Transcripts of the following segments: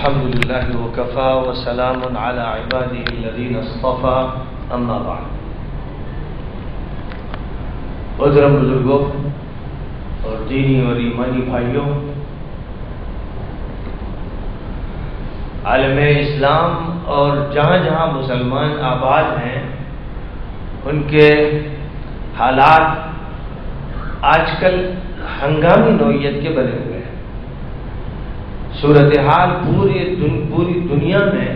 الحمد لله وكفى وسلام على عباده الذين اصطفى اما بعد. محترم بزرگوں اور دینی اور ایمانی بھائیوں، عالم اسلام اور جہاں جہاں مسلمان آباد ہیں ان کے حالات آج کل ہنگامی نوعیت کے بنے ہوئے ہیں. صورتحال پوری دنیا میں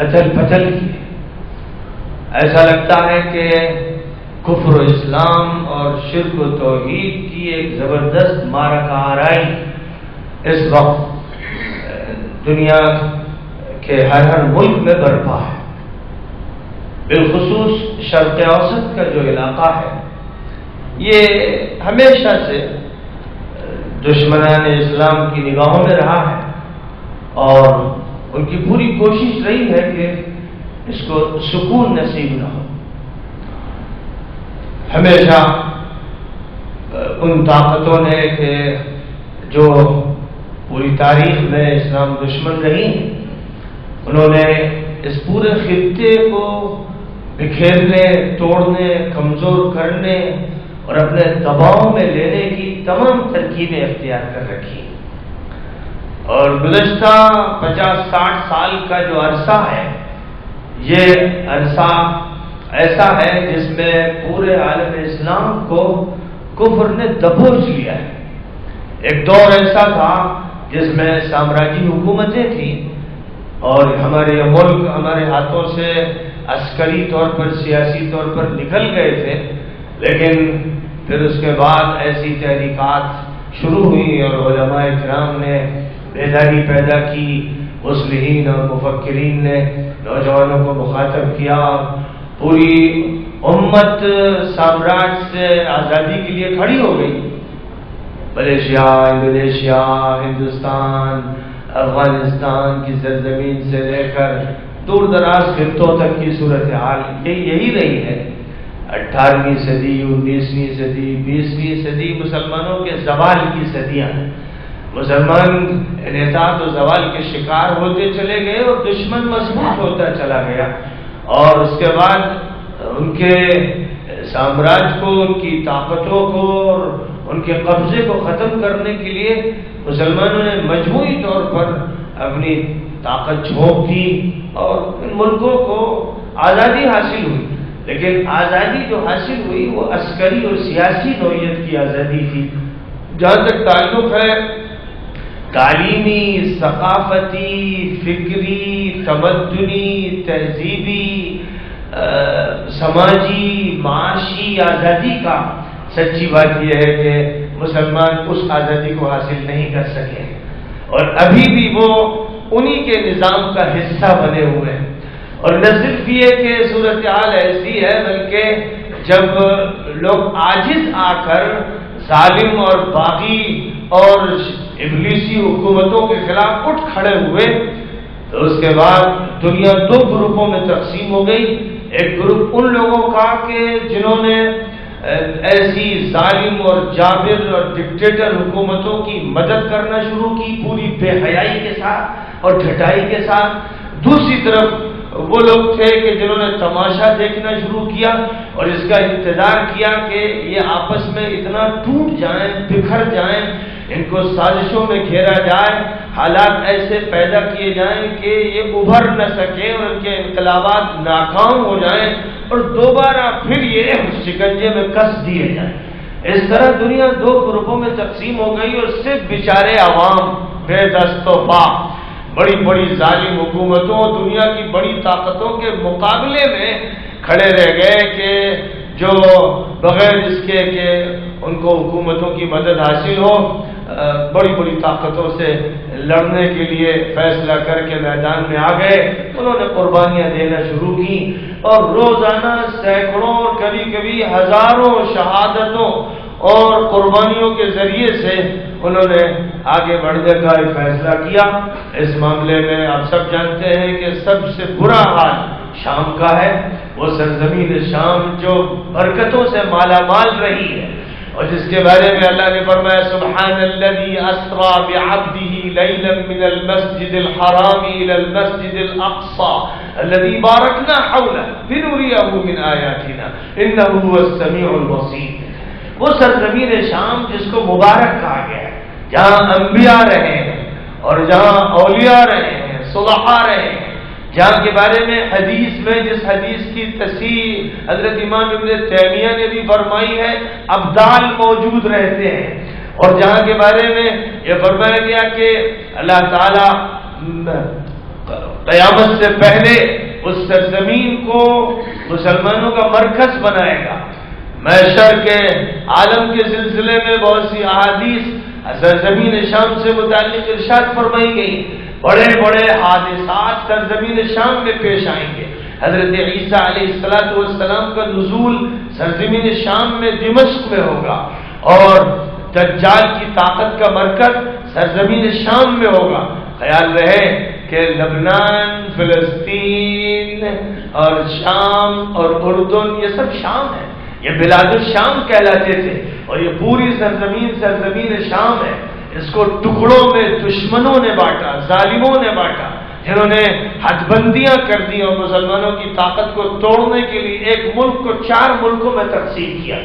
اتھل پتھل کی ہے. ایسا لگتا ہے کہ کفر و اسلام اور شرک و توحید کی ایک زبردست معرکہ آرائی اس وقت دنیا کے ہر ملک میں برپا ہے. بالخصوص شرق اوسط کا جو علاقہ ہے یہ ہمیشہ سے دشمنان اسلام کی نگاہوں میں رہا ہے اور ان کی پوری کوشش رہی ہے کہ اس کو سکون نصیب نہ ہو. ہمیشہ ان طاقتوں نے کہ جو پوری تاریخ میں اسلام دشمن رہی انہوں نے اس پورے خطے کو بکھیرنے، توڑنے، کمزور کرنے اور اپنے دباؤ میں لینے کی تمام ترکیبیں اختیار کر رکھی. اور گزشتہ 50-60 سال کا جو عرصہ ہے یہ عرصہ ایسا ہے جس میں پورے عالم اسلام کو کفر نے دبوچ لیا ہے. ایک دور ایسا تھا جس میں سامراجی حکومتیں تھیں اور ہمارے ملک ہمارے ہاتھوں سے عسکری طور پر، سیاسی طور پر نکل گئے تھے، لیکن پھر اس کے بعد ایسی تحریکات شروع ہوئی اور علماء کرام نے بیداری پیدا کی، مصلحین اور مفکرین نے نوجوانوں کو مخاطب کیا. پوری امت سامراج سے آزادی کے لیے کھڑی ہو گئی. ملیشیا، انڈونیشیا، ہندوستان، افغانستان کی سرزمین سے لے کر دور دراز خطوں تک کی صورتحال یہی رہی ہے. 18ویں صدی، 19ویں صدی، 20ویں صدی مسلمانوں کے زوال کی صدیاں ہیں. مسلمان انحطاط و زوال کے شکار ہوتے چلے گئے اور دشمن مضبوط ہوتا چلا گیا اور اس کے بعد ان کے سامراج کو، ان کی طاقتوں کو اور ان کے قبضے کو ختم کرنے کے لیے مسلمانوں نے مجموعی طور پر اپنی طاقت جھونک دی اور ان ملکوں کو آزادی حاصل ہوئی. لیکن آزادی جو حاصل ہوئی وہ عسکری اور سیاسی نوعیت کی آزادی تھی. جہاں تک تعلق ہے تعلیمی، ثقافتی، فکری، تمدنی، تہذیبی، سماجی، معاشی آزادی کا، سچی بات یہ ہے کہ مسلمان اس آزادی کو حاصل نہیں کر سکے اور ابھی بھی وہ انہی کے نظام کا حصہ بنے ہوئے ہیں. اور نہ صرف یہ کہ صورتحال ایسی ہے بلکہ جب لوگ عاجز آ کر ظالم اور باغی اور ابلیسی حکومتوں کے خلاف اٹھ کھڑے ہوئے تو اس کے بعد دنیا دو گروپوں میں تقسیم ہو گئی. ایک گروپ ان لوگوں کا کہ جنہوں نے ایسی ظالم اور جابر اور ڈکٹیٹر حکومتوں کی مدد کرنا شروع کی پوری بے حیائی کے ساتھ اور ڈھٹائی کے ساتھ. دوسری طرف وہ لوگ تھے کہ جنہوں نے تماشا دیکھنا شروع کیا اور اس کا انتظار کیا کہ یہ آپس میں اتنا ٹوٹ جائیں، بکھر جائیں، ان کو سازشوں میں گھیرا جائے، حالات ایسے پیدا کیے جائیں کہ یہ ابھر نہ سکیں اور ان کے انقلابات ناکام ہو جائیں اور دوبارہ پھر یہ شکنجے میں کس دیے جائیں. اس طرح دنیا دو گروپوں میں تقسیم ہو گئی اور صرف بیچارے عوام بے دست و پا بڑی بڑی ظالم حکومتوں، دنیا کی بڑی طاقتوں کے مقابلے میں کھڑے رہ گئے کہ جو بغیر اس کے کہ ان کو حکومتوں کی مدد حاصل ہو بڑی بڑی طاقتوں سے لڑنے کے لیے فیصلہ کر کے میدان میں آ گئے. انہوں نے قربانیاں دینا شروع کی اور روزانہ سینکڑوں اور کبھی کبھی ہزاروں شہادتوں اور قربانیوں کے ذریعے سے انہوں نے آگے بڑھنے کا ایک فیصلہ کیا. اس معاملے میں آپ سب جانتے ہیں کہ سب سے برا حال شام کا ہے. وہ سرزمین شام جو برکتوں سے مالا مال رہی ہے، اور جس کے بارے میں اللہ نے فرمایا سبحان الذی اسری بعبدہ لیلا من المسجد الحرام الى المسجد الاقصى الذي باركنا حوله لنريه من آیاتنا انه هو السمیع البصیر۔ وہ سرزمین شام جس کو مبارک کہا گیا ہے، جہاں انبیاء رہے ہیں اور جہاں اولیاء رہے ہیں، صلحاء رہے ہیں، جہاں کے بارے میں حدیث میں جس حدیث کی تصحیح حضرت امام ابن تیمیہ نے بھی فرمائی ہے، ابدال موجود رہتے ہیں، اور جہاں کے بارے میں یہ فرمایا گیا کہ اللہ تعالی قیامت سے پہلے اس سرزمین کو مسلمانوں کا مرکز بنائے گا۔ محشر کے عالم کے سلسلے میں بہت سی احادیث سرزمین شام سے متعلق ارشاد فرمائی گئی۔ بڑے بڑے حادثات سرزمین شام میں پیش آئیں گے۔ حضرت عیسیٰ علیہ السلام کا نزول سرزمین شام میں دمشق میں ہوگا، اور دجال کی طاقت کا مرکز سرزمین شام میں ہوگا۔ خیال رہے کہ لبنان، فلسطین اور شام اور اردن یہ سب شام ہے، یہ بلاد الشام کہلاتے تھے، اور یہ پوری سرزمین شام ہے۔ اس کو ٹکڑوں میں دشمنوں نے بانٹا، ظالموں نے بانٹا، جنہوں نے حد بندیاں کر دی اور مسلمانوں کی طاقت کو توڑنے کے لیے ایک ملک کو 4 ملکوں میں تقسیم کیا۔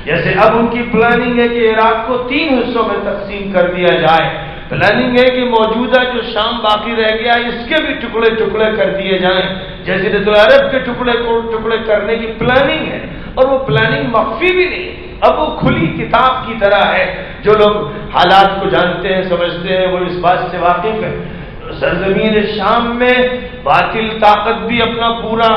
جیسے اب ان کی پلاننگ ہے کہ عراق کو 3 حصوں میں تقسیم کر دیا جائے، پلاننگ ہے کہ موجودہ جو شام باقی رہ گیا اس کے بھی ٹکڑے ٹکڑے کر دیے جائیں، جزیرۃ العرب کے ٹکڑے کرنے کی پلاننگ ہے، اور وہ پلاننگ مخفی بھی نہیں، اب وہ کھلی کتاب کی طرح ہے۔ جو لوگ حالات کو جانتے ہیں، سمجھتے ہیں، وہ اس بات سے واقف ہے۔ سرزمین شام میں باطل طاقت بھی اپنا پورا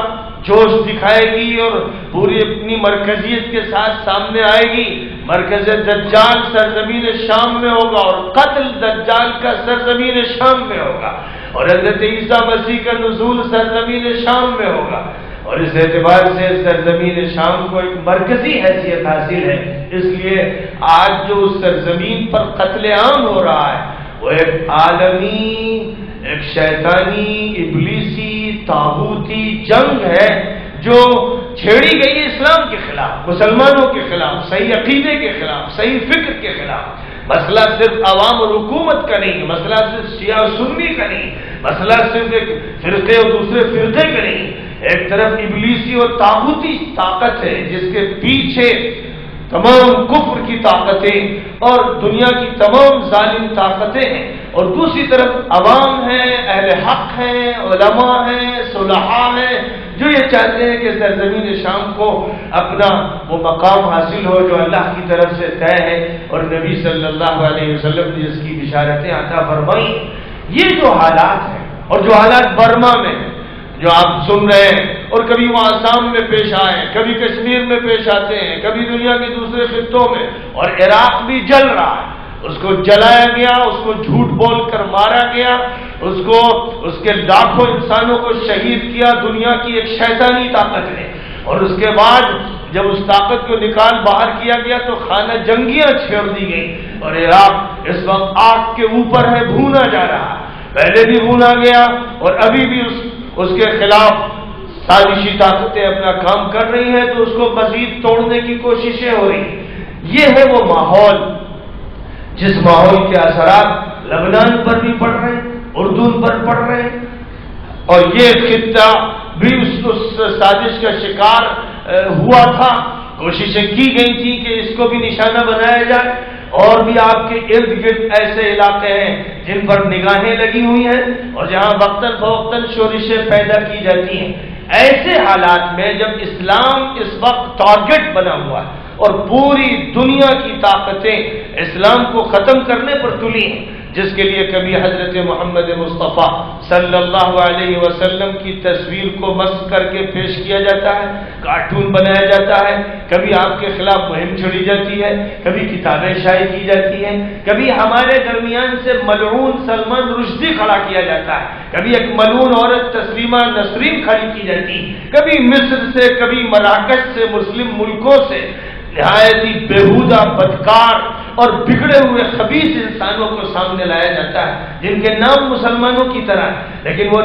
جوش دکھائے گی اور پوری اپنی مرکزیت کے ساتھ سامنے آئے گی۔ مرکز دجال سرزمین شام میں ہوگا، اور قتل دجال کا سرزمین شام میں ہوگا، اور حضرت عیسیٰ مسیح کا نزول سرزمین شام میں ہوگا، اور اس اعتبار سے سرزمین شام کو ایک مرکزی حیثیت حاصل ہے۔ اس لیے آج جو اس سرزمین پر قتل عام ہو رہا ہے وہ ایک عالمی، ایک شیطانی، ابلیسی، طاغوتی جنگ ہے جو چھیڑی گئی ہے اسلام کے خلاف، مسلمانوں کے خلاف، صحیح عقیدے کے خلاف، صحیح فکر کے خلاف۔ مسئلہ صرف عوام اور حکومت کا نہیں، مسئلہ صرف شیعہ و سنی کا نہیں، مسئلہ صرف ایک فرقے اور دوسرے فرقے کا نہیں، ایک طرف ابلیسی اور طاغوتی طاقت ہے جس کے پیچھے تمام کفر کی طاقتیں اور دنیا کی تمام ظالم طاقتیں ہیں، اور دوسری طرف عوام ہیں، اہل حق ہیں، علماء ہیں، صلحاء ہیں، جو یہ چاہتے ہیں کہ سرزمین شام کو اپنا وہ مقام حاصل ہو جو اللہ کی طرف سے طے ہے، اور نبی صلی اللہ علیہ وسلم نے اس کی بشارتیں عطا فرمائی۔ یہ جو حالات ہیں، اور جو حالات برما میں جو آپ سن رہے ہیں، اور کبھی وہ آسام میں پیش آئے، کبھی کشمیر میں پیش آتے ہیں، کبھی دنیا کے دوسرے خطوں میں، اور عراق بھی جل رہا ہے، اس کو جلایا گیا، اس کو جھوٹ بول کر مارا گیا، اس کے لاکھوں انسانوں کو شہید کیا دنیا کی ایک شیطانی طاقت نے، اور اس کے بعد جب اس طاقت کو نکال باہر کیا گیا تو خانہ جنگیاں چھیڑ دی گئی، اور عراق اس وقت آگ کے اوپر ہے، بھونا جا رہا ہے، پہلے بھی بھونا گیا اور ابھی بھی اس کے خلاف سازشی طاقتیں اپنا کام کر رہی ہیں، تو اس کو مزید توڑنے کی کوششیں ہو رہی ہیں۔ یہ ہے وہ ماحول جس ماحول کے اثرات لبنان پر بھی پڑ رہے ہیں، اردن پر پڑ رہے ہیں، اور یہ خطہ بھی اس سازش کا شکار ہوا تھا۔ کوششیں کی گئی تھی کہ اس کو بھی نشانہ بنایا جائے، اور بھی آپ کے ارد گرد ایسے علاقے ہیں جن پر نگاہیں لگی ہوئی ہیں اور جہاں وقتاً فوقتاً شورشیں پیدا کی جاتی ہیں۔ ایسے حالات میں جب اسلام اس وقت ٹارگٹ بنا ہوا ہے اور پوری دنیا کی طاقتیں اسلام کو ختم کرنے پر تلی ہیں، جس کے لیے کبھی حضرت محمد مصطفیٰ صلی اللہ علیہ وسلم کی تصویر کو مسخ کر کے پیش کیا جاتا ہے، کارٹون بنایا جاتا ہے، کبھی آپ کے خلاف مہم چھڑی جاتی ہے، کبھی کتابیں شائع کی جاتی ہیں، کبھی ہمارے درمیان سے ملعون سلمان رشدی کھڑا کیا جاتا ہے، کبھی ایک ملعون عورت تسلیمہ نسرین کھڑی کی جاتی ہے، کبھی مصر سے، کبھی مراکش سے، مسلم ملکوں سے نہایت ہی بےہودہ، بدکار اور بگڑے ہوئے خبیث انسانوں کو سامنے لایا جاتا ہے جن کے نام مسلمانوں کی طرح ہے، لیکن وہ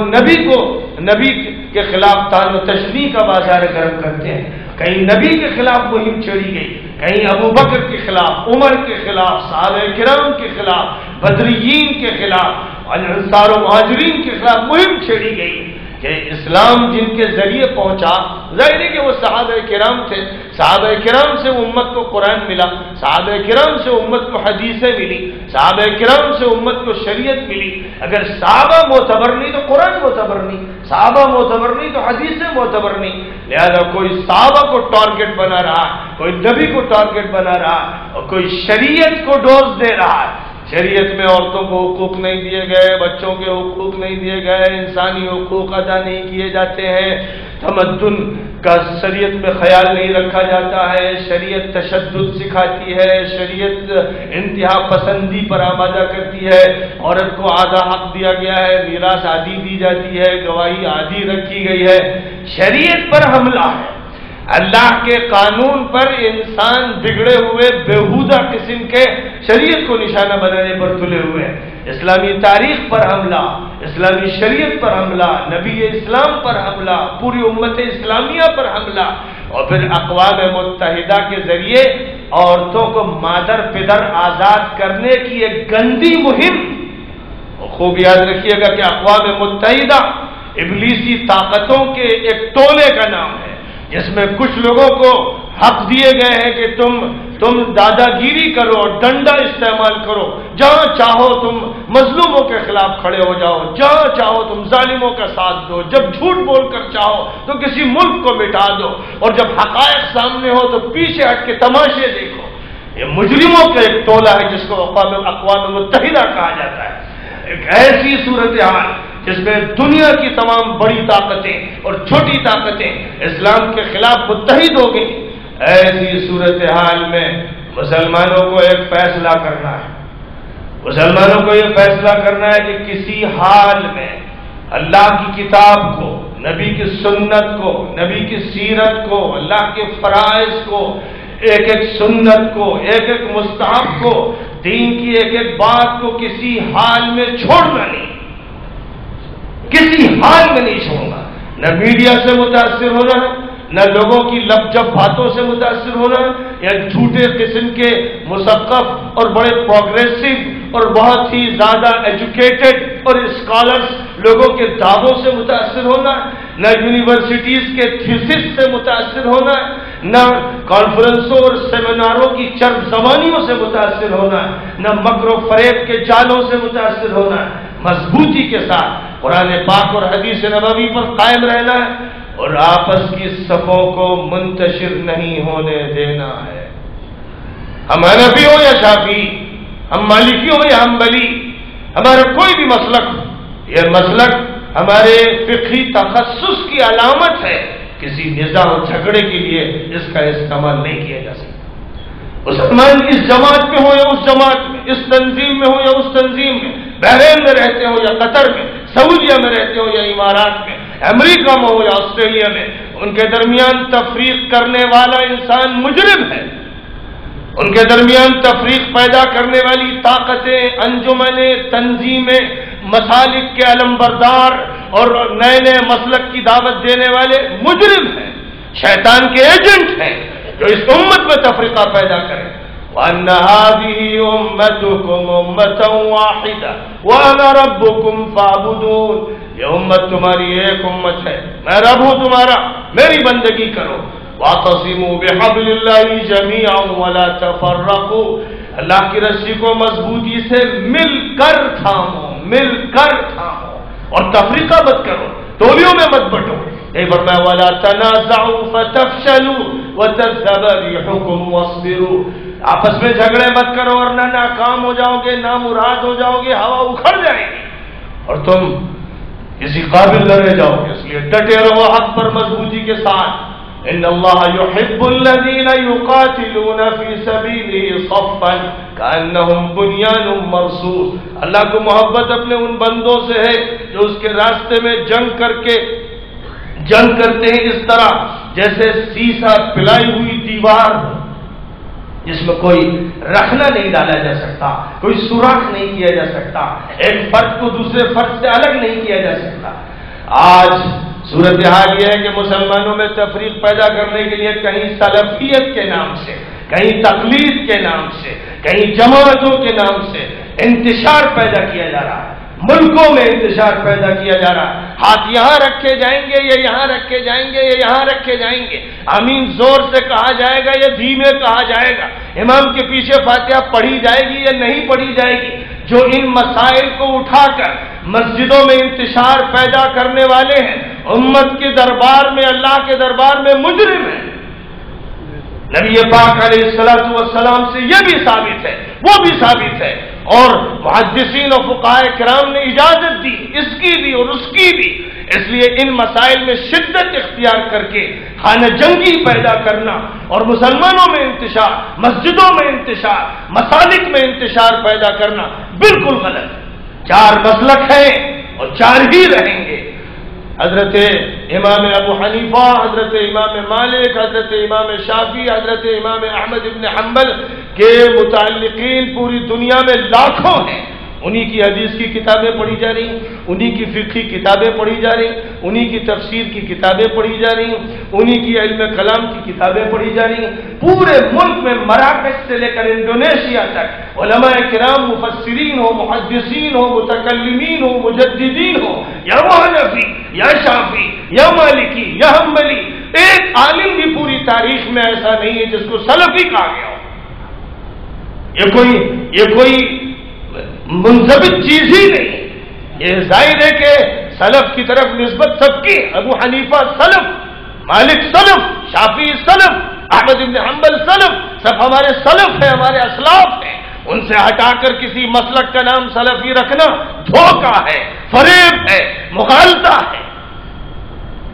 نبی کے خلاف تان و تشنیع کا بازار گرم کرتے ہیں۔ کہیں نبی کے خلاف مہم چھیڑی گئی، کہیں ابو بکر کے خلاف، عمر کے خلاف، صحابہ کرام کے خلاف، بدریین کے خلاف، انصار و مہاجرین کے خلاف مہم چھیڑی گئی کہ اسلام جن کے ذریعے پہنچا، ظاہر ہے کہ وہ صحابہ کرام تھے، صحابہ کرام سے امت کو قرآن ملا، صحابہ کرام سے امت کو حدیثیں ملی، صحابہ کرام سے امت کو شریعت ملی۔ اگر صحابہ معتبر نہیں تو قرآن معتبر نہیں، صحابہ معتبر نہیں تو حدیثیں معتبر نہیں۔ لہذا کوئی صحابہ کو ٹارگٹ بنا رہا ہے، کوئی نبی کو ٹارگٹ بنا رہا ہے، اور کوئی شریعت کو ڈوز دے رہا ہے۔ شریعت میں عورتوں کو حقوق نہیں دیے گئے، بچوں کے حقوق نہیں دیے گئے، انسانی حقوق ادا نہیں کیے جاتے ہیں، تمدن کا شریعت میں خیال نہیں رکھا جاتا ہے، شریعت تشدد سکھاتی ہے، شریعت انتہا پسندی پر آمادہ کرتی ہے، عورت کو آدھا حق دیا گیا ہے، میراث آدھی دی جاتی ہے، گواہی آدھی رکھی گئی ہے، شریعت پر حملہ ہے۔ اللہ کے قانون پر انسان بگڑے ہوئے بیہودہ قسم کے شریعت کو نشانہ بنانے پر تلے ہوئے ہیں۔ اسلامی تاریخ پر حملہ، اسلامی شریعت پر حملہ، نبی اسلام پر حملہ، پوری امت اسلامیہ پر حملہ، اور پھر اقوام متحدہ کے ذریعے عورتوں کو مادر پدر آزاد کرنے کی ایک گندی مہم۔ خوب یاد رکھیے گا کہ اقوام متحدہ ابلیسی طاقتوں کے ایک ٹولے کا نام ہے، جس میں کچھ لوگوں کو حق دیے گئے ہیں کہ تم دادا گیری کرو اور ڈنڈا استعمال کرو، جہاں چاہو تم مظلوموں کے خلاف کھڑے ہو جاؤ، جہاں چاہو تم ظالموں کا ساتھ دو، جب جھوٹ بول کر چاہو تو کسی ملک کو مٹا دو، اور جب حقائق سامنے ہو تو پیچھے ہٹ کے تماشے دیکھو۔ یہ مجرموں کا ایک ٹولہ ہے جس کو اقوام متحدہ کہا جاتا ہے۔ ایک ایسی صورتحال جس میں دنیا کی تمام بڑی طاقتیں اور چھوٹی طاقتیں اسلام کے خلاف متحد ہو گئی، ایسی صورتحال میں مسلمانوں کو ایک فیصلہ کرنا ہے، مسلمانوں کو یہ فیصلہ کرنا ہے کہ کسی حال میں اللہ کی کتاب کو، نبی کی سنت کو، نبی کی سیرت کو، اللہ کے فرائض کو، ایک ایک سنت کو، ایک ایک مستحب کو، دین کی ایک ایک بات کو کسی حال میں چھوڑنا نہیں، کسی حال میں نہیں چھوڑنا۔ نہ میڈیا سے متاثر ہونا ہے، نہ لوگوں کی لب جب باتوں سے متاثر ہونا ہے، یا جھوٹے قسم کے مثقف اور بڑے پروگریسو اور بہت ہی زیادہ ایجوکیٹڈ اور اسکالرس لوگوں کے دعووں سے متاثر ہونا ہے، نہ یونیورسٹیز کے تھیسس سے متاثر ہونا ہے، نہ کانفرنسوں اور سیمیناروں کی چرب زبانیوں سے متاثر ہونا ہے، نہ مکر و فریب کے جالوں سے متاثر ہونا ہے۔ مضبوطی کے ساتھ قرآن پاک اور حدیث نبوی پر قائم رہنا ہے اور آپس کی صفوں کو منتشر نہیں ہونے دینا ہے۔ ہم حنفی ہو یا شافعی، ہم مالکی ہو یا حنبلی، ہمارا کوئی بھی مسلک ہو، یہ مسلک ہمارے فقہی تخصص کی علامت ہے، کسی نزاع و جھگڑے کے لیے اس کا استعمال نہیں کیا جا سکتا۔ مسلمان اس جماعت میں ہو یا اس جماعت میں، اس تنظیم میں ہو یا اس تنظیم میں، بحرین میں رہتے ہو یا قطر میں، سعودیہ میں رہتے ہو یا امارات میں، امریکہ میں ہو یا آسٹریلیا میں، ان کے درمیان تفریق کرنے والا انسان مجرم ہے۔ ان کے درمیان تفریق پیدا کرنے والی طاقتیں، انجمنیں، تنظیمیں، مسالک کے علمبردار اور نئے نئے مسلک کی دعوت دینے والے مجرم ہیں، شیطان کے ایجنٹ ہیں جو اس امت میں تفریقہ پیدا کریں۔ وَأَنَّ هَٰذِهِ أُمَّتُكُمْ أُمَّةً وَاحِدَةً وَأَنَا رَبُّكُمْ فَاعْبُدُونِ، یہ امت تمہاری ایک امت ہے، میں رب ہوں تمہارا، میری بندگی کرو۔ وَاعْتَصِمُوا بِحَبْلِ اللَّهِ جَمِيعًا وَلَا تَفَرَّقُوا، اللہ کی رسی کو مضبوطی سے مل کر تھامو، مل کر تھامو، اور تفریقہ مت کرو، تولیوں میں مت بٹو۔ یہ فرمایا وَلَا تَنَازَعُوا فَتَفْشَلُوا وَتَذْهَبَ رِيحُكُمْ وَاصْبِرُوا، آپس میں جھگڑے مت کرو ورنہ ناکام ہو جاؤ گے، نامراد ہو جاؤ گے، ہوا اکھڑ جائے گی اور تم کسی قابل نہ رہ جاؤ گے۔ اس لیے ڈٹے رہو حق پر مضبوطی کے ساتھ۔ ان اللہ یحب الذین یقاتلون فی سبیلہ صفا کانہم بنیان مرصوص، اللہ کو محبت اپنے ان بندوں سے ہے جو اس کے راستے میں جنگ کرتے ہیں اس طرح جیسے سیسا پلائی ہوئی دیوار جس میں کوئی رکھنا نہیں ڈالا جا سکتا، کوئی سوراخ نہیں کیا جا سکتا، ایک فرد کو دوسرے فرد سے الگ نہیں کیا جا سکتا۔ آج صورتحال یہ ہے کہ مسلمانوں میں تفریق پیدا کرنے کے لیے کہیں سلفیت کے نام سے، کہیں تقلید کے نام سے، کہیں جماعتوں کے نام سے انتشار پیدا کیا جا رہا ہے، ملکوں میں انتشار پیدا کیا جا رہا ہے۔ ہاتھ یہاں رکھے جائیں گے، یہ یہاں رکھے جائیں گے، یہ یہاں رکھے جائیں گے، آمین زور سے کہا جائے گا یا دھیمے کہا جائے گا، امام کے پیچھے فاتحہ پڑھی جائے گی یا نہیں پڑھی جائے گی۔ جو ان مسائل کو اٹھا کر مسجدوں میں انتشار پیدا کرنے والے ہیں، امت کے دربار میں، اللہ کے دربار میں مجرم ہیں۔ نبی پاک علیہ الصلوۃ والسلام سے یہ بھی ثابت ہے، وہ بھی ثابت ہے، اور محدثین و فقہاء کرام نے اجازت دی اس کی بھی اور اس کی بھی۔ اس لیے ان مسائل میں شدت اختیار کر کے خانہ جنگی پیدا کرنا اور مسلمانوں میں انتشار، مسجدوں میں انتشار، مسالک میں انتشار پیدا کرنا بالکل غلط ہے۔ چار مسلک ہیں اور چار ہی رہیں گے، حضرت امام ابو حنیفہ، حضرت امام مالک، حضرت امام شافعی، حضرت امام احمد ابن حنبل کے متعلقین پوری دنیا میں لاکھوں ہیں۔ انہی کی حدیث کی کتابیں پڑھی جا رہی ہیں، انہی کی فقہی کتابیں پڑھی جا رہی ہیں، انہی کی تفسیر کی کتابیں پڑھی جا رہی ہیں، انہی کی علم کلام کی کتابیں پڑھی جا رہی ہیں۔ پورے ملک میں مراکش سے لے کر انڈونیشیا تک علماء کرام، مفسرین ہو، محدثین ہو، متکلمین ہو، مجددین ہو، یا حنفی یا شافعی یا مالکی یا حنبلی، ایک عالم بھی پوری تاریخ میں ایسا نہیں ہے جس کو سلفی کہا گیا ہو۔ یہ کوئی منضبط چیز ہی نہیں۔ یہ ظاہر ہے کہ سلف کی طرف نسبت سب کی، ابو حنیفہ سلف، مالک سلف، شافعی سلف، احمد بن حنبل سلف، سب ہمارے سلف ہیں، ہمارے اسلاف ہیں۔ ان سے ہٹا کر کسی مسلک کا نام سلفی رکھنا دھوکہ ہے، فریب ہے، مغالطہ ہے،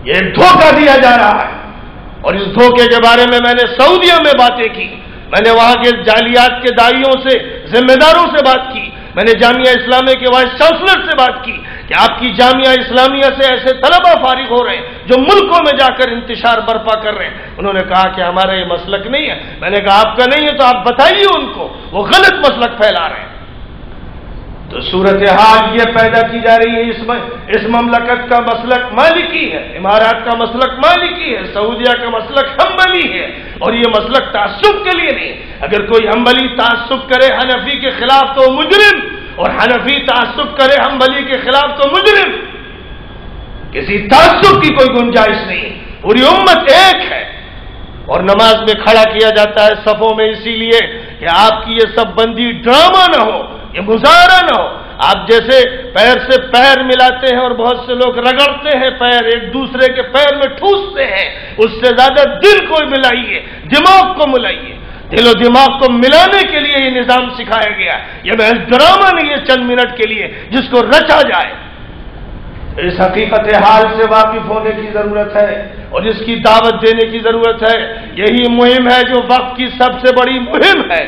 یہ ایک دھوکہ دیا جا رہا ہے۔ اور اس دھوکے کے بارے میں نے سعودیہ میں باتیں کی، میں نے وہاں کے جعلیات کے داعیوں سے، ذمہ داروں سے بات کی، میں نے جامعہ اسلامیہ کے وائس چانسلر سے بات کی کہ آپ کی جامعہ اسلامیہ سے ایسے طلبہ فارغ ہو رہے ہیں جو ملکوں میں جا کر انتشار برپا کر رہے ہیں۔ انہوں نے کہا کہ ہمارا یہ مسلک نہیں ہے۔ میں نے کہا آپ کا نہیں ہے تو آپ بتائیے ان کو، وہ غلط مسلک پھیلا رہے ہیں۔ تو صورتحال یہ پیدا کی جا رہی ہے، اس مملکت کا مسلک مالکی ہے، امارات کا مسلک مالکی ہے، سعودیہ کا مسلک حنبلی ہے، اور یہ مسلک تعصب کے لیے نہیں۔ اگر کوئی حنبلی تعصب کرے حنفی کے خلاف تو مجرم، اور حنفی تعصب کرے حنبلی کے خلاف تو مجرم۔ کسی تعصب کی کوئی گنجائش نہیں، پوری امت ایک ہے۔ اور نماز میں کھڑا کیا جاتا ہے صفوں میں اسی لیے کہ آپ کی یہ سب بندی ڈرامہ نہ ہو، یہ مظاہرہ نہ ہو۔ آپ جیسے پیر سے پیر ملاتے ہیں اور بہت سے لوگ رگڑتے ہیں پیر، ایک دوسرے کے پیر میں ٹھوستے ہیں، اس سے زیادہ دل کو ملائیے، دماغ کو ملائیے۔ دل و دماغ کو ملانے کے لیے یہ نظام سکھایا گیا، یہ محض ڈرامہ نہیں ہے چند منٹ کے لیے جس کو رچا جائے۔ اس حقیقت حال سے واقف ہونے کی ضرورت ہے اور اس کی دعوت دینے کی ضرورت ہے۔ یہی مہم ہے جو وقت کی سب سے بڑی مہم ہے۔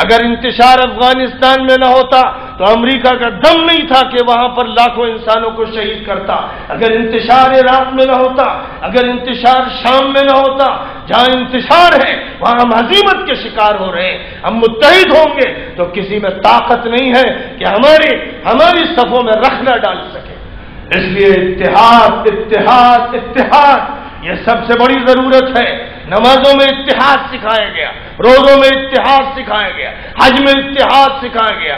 اگر انتشار افغانستان میں نہ ہوتا تو امریکہ کا دم نہیں تھا کہ وہاں پر لاکھوں انسانوں کو شہید کرتا۔ اگر انتشار عراق میں نہ ہوتا، اگر انتشار شام میں نہ ہوتا، جہاں انتشار ہے وہاں ہم ہزیمت کے شکار ہو رہے ہیں۔ ہم متحد ہوں گے تو کسی میں طاقت نہیں ہے کہ ہماری صفوں میں رخ نہ ڈال سکے۔ اس لیے اتحاد اتحاد اتحاد یہ سب سے بڑی ضرورت ہے۔ نمازوں میں اتحاد سکھایا گیا، روزوں میں اتحاد سکھایا گیا، حج میں اتحاد سکھایا گیا،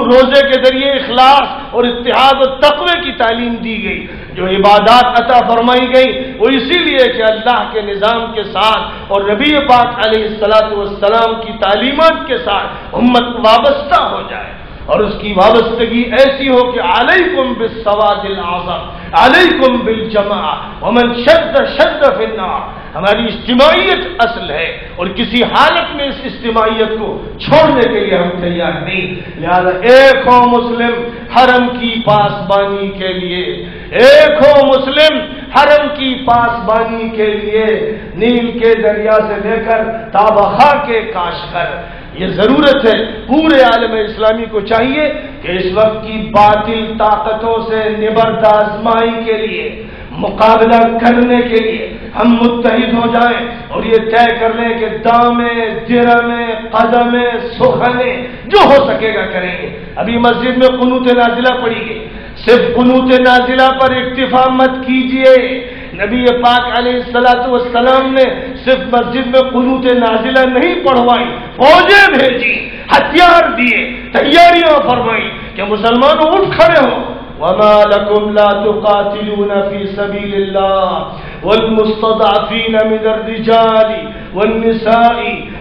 روزے کے ذریعے اخلاص اور اتحاد و تقوی کی تعلیم دی گئی۔ جو عبادات عطا فرمائی گئی وہ اسی لیے کہ اللہ کے نظام کے ساتھ اور نبی پاک علیہ الصلوۃ والسلام کی تعلیمات کے ساتھ امت وابستہ ہو جائے، اور اس کی وابستگی ایسی ہو کہ علیکم بالسواد الاعظم، علیکم بالجماع ومن شد شد فی النار۔ ہماری اجتماعیت اصل ہے اور کسی حالت میں اس اجتماعیت کو چھوڑنے کے لیے ہم تیار نہیں۔ لہذا ایک ہو مسلم حرم کی پاسبانی کے لیے، ایک ہو مسلم حرم کی پاسبانی کے لیے، نیل کے دریا سے لے کر تابخا کے کاشغر۔ یہ ضرورت ہے، پورے عالم اسلامی کو چاہیے کہ اس وقت کی باطل طاقتوں سے نبرد آزمائی کے لیے، مقابلہ کرنے کے لیے ہم متحد ہو جائیں اور یہ طے کر لیں کہ دامے درمے قدمے سخنے جو ہو سکے گا کریں گے۔ ابھی مسجد میں قنوت نازلہ پڑھی گئی، صرف قنوت نازلہ پر اکتفا مت کیجئے. نبی پاک علیہ الصلوۃ والسلام نے صرف مسجد میں قنوت نازلہ نہیں پڑھوائی، فوجیں بھیجی، ہتھیار دیے، تیاریاں فرمائی کہ مسلمانوں اٹھ کھڑے ہو. وما لكم لا تقاتلون في سبيل الله والمستضعفين من الرجال والنساء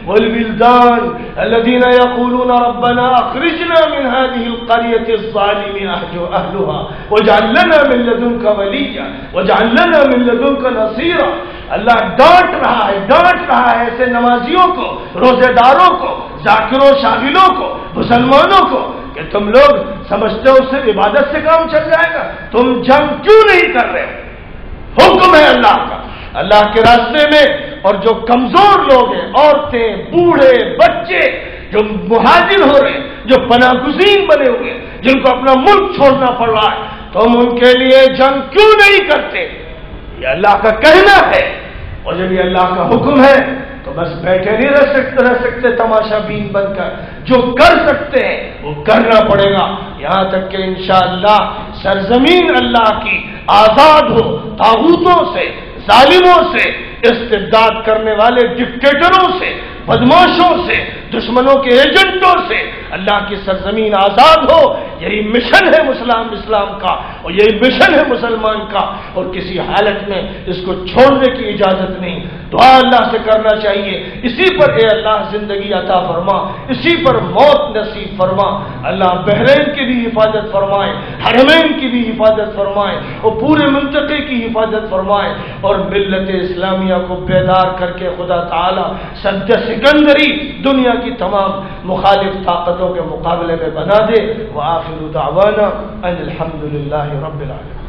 والولدان الذين يقولون ربنا اخرجنا من هذه القرية الظالم اهلها واجعل لنا من لدنك وليا واجعل لنا من لدنك نصيرا. اللہ ڈانٹ رہا ہے ایسے نمازیوں کو، روزے داروں کو، ذاکروں شاغلوں کو، مسلمانوں کو کہ تم لوگ سمجھتے ہو صرف عبادت سے کام چل جائے گا، تم جنگ کیوں نہیں کر رہے؟ حکم ہے اللہ کا، اللہ کے راستے میں. اور جو کمزور لوگ ہیں، عورتیں، بوڑھے، بچے جو مہاجر ہو رہے ہیں، جو پناہ گزین بنے ہوئے ہیں، جن کو اپنا ملک چھوڑنا پڑ رہا ہے، تم ان کے لیے جنگ کیوں نہیں کرتے؟ یہ اللہ کا کہنا ہے. اور جب یہ اللہ کا حکم ہے تو بس بیٹھے نہیں رہ سکتے تماشا بین بن کر. جو کر سکتے ہیں وہ کرنا پڑے گا، یہاں تک کہ انشاءاللہ سرزمین اللہ کی آزاد ہو طاغوتوں سے، ظالموں سے، استبداد کرنے والے ڈکٹیٹروں سے، بدماشوں سے، دشمنوں کے ایجنٹوں سے اللہ کی سرزمین آزاد ہو. یہی مشن ہے اسلام کا، اور یہی مشن ہے مسلمان کا، اور کسی حالت میں اس کو چھوڑنے کی اجازت نہیں. دعا اللہ سے کرنا چاہیے، اسی پر اے اللہ زندگی عطا فرما، اسی پر موت نصیب فرما. اللہ بحرین کی بھی حفاظت فرمائے، حرمین کی بھی حفاظت فرمائے، اور پورے منطقے کی حفاظت فرمائے، اور ملت اسلامیہ کو بیدار کر کے خدا تعالی سد سکندری دنیا کی تمام مخالف طاقتوں کے مقابلے میں بنا دے. وآخر دعوانا ان الحمد للہ رب العالمین.